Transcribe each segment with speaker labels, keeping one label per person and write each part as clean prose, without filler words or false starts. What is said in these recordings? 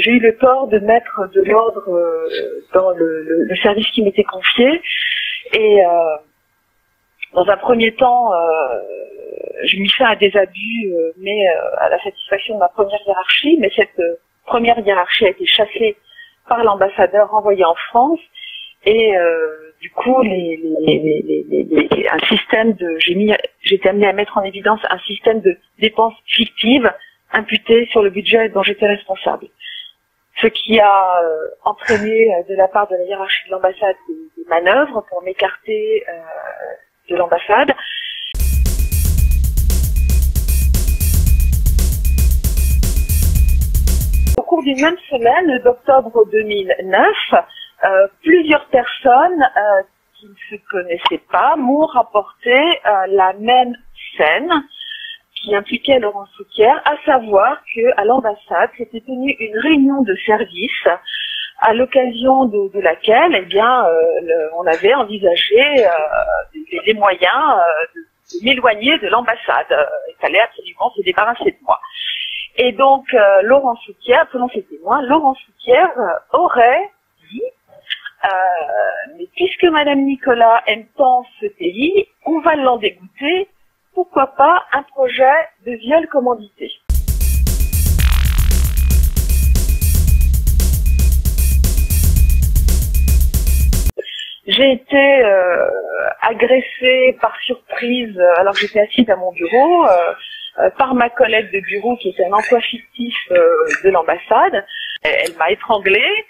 Speaker 1: j'ai eu le tort de mettre de l'ordre dans le service qui m'était confié. Et dans un premier temps, je m'y fais un désabus, mais à la satisfaction de ma première hiérarchie. Mais cette première hiérarchie a été chassée par l'ambassadeur renvoyé en France. Et du coup, un système j'ai été amenée à mettre en évidence un système de dépenses fictives imputées sur le budget dont j'étais responsable. Ce qui a entraîné de la part de la hiérarchie de l'ambassade des manœuvres pour m'écarter de l'ambassade. Au cours d'une même semaine, d'octobre 2009, plusieurs personnes qui ne se connaissaient pas m'ont rapporté la même scène qui impliquait Laurent Souquier, à savoir qu'à l'ambassade s'était tenue une réunion de service à l'occasion de laquelle, eh bien, on avait envisagé les moyens de m'éloigner de l'ambassade. Il fallait absolument se débarrasser de moi. Et donc, Laurent Souquier, selon ses témoins, Laurent Souquier aurait dit mais puisque Madame Nicolas aime tant ce pays, on va l'en dégoûter, pourquoi pas un projet de viol commandité. J'ai été agressée par surprise alors que j'étais assise à mon bureau par ma collègue de bureau qui était un emploi fictif de l'ambassade. Elle m'a étranglée.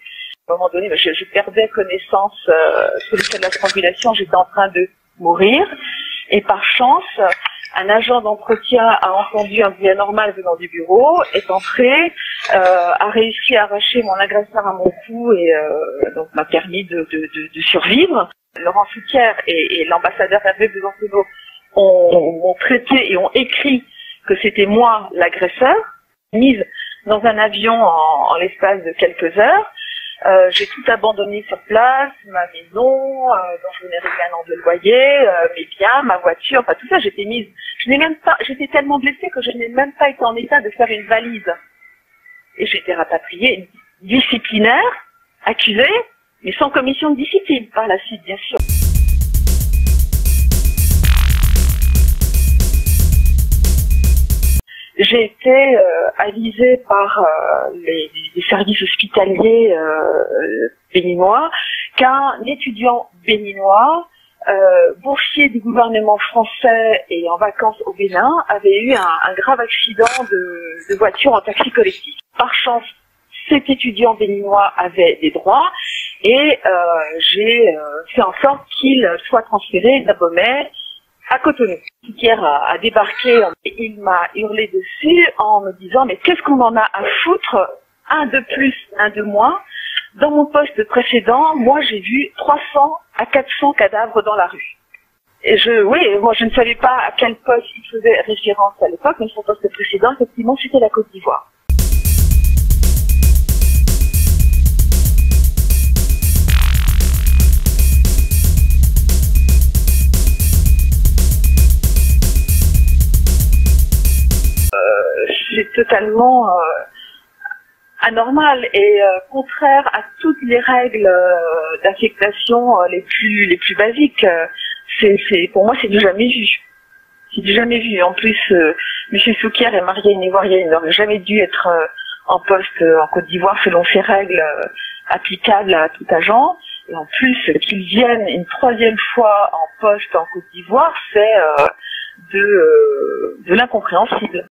Speaker 1: À un moment donné, je perdais connaissance sous l'effet de la strangulation, j'étais en train de mourir. Et par chance, un agent d'entretien a entendu un bruit anormal venant du bureau, est entré, a réussi à arracher mon agresseur à mon cou et donc m'a permis de survivre. Laurent Souquier et l'ambassadeur Hervé Besancenot ont traité et ont écrit que c'était moi l'agresseur, mise dans un avion en l'espace de quelques heures. J'ai tout abandonné sur place, ma maison, dont je venais régler un an de loyer, mes biens, ma voiture, enfin tout ça, j'étais tellement blessée que je n'ai même pas été en état de faire une valise. Et j'ai été rapatriée disciplinaire, accusée, mais sans commission de discipline par la suite, bien sûr. J'ai été avisée par les services hospitaliers béninois qu'un étudiant béninois, boursier du gouvernement français et en vacances au Bénin, avait eu un grave accident de voiture en taxi collectif. Par chance, cet étudiant béninois avait des droits et j'ai fait en sorte qu'il soit transféré d'Abomey à Cotonou. Souquier a débarqué et il m'a hurlé dessus en me disant mais qu'est-ce qu'on en a à foutre, un de plus, un de moins. Dans mon poste précédent, moi j'ai vu 300 à 400 cadavres dans la rue. Et moi je ne savais pas à quel poste il faisait référence à l'époque, mais son poste précédent, effectivement, c'était la Côte d'Ivoire. C'est totalement anormal et contraire à toutes les règles d'affectation les plus basiques. Pour moi, c'est du jamais vu. C'est du jamais vu. En plus, Monsieur Souquier est marié à une Ivoirienne, il n'aurait jamais dû être en poste en Côte d'Ivoire selon ces règles applicables à tout agent. Et en plus, qu'il vienne une troisième fois en poste en Côte d'Ivoire, c'est de l'incompréhensible.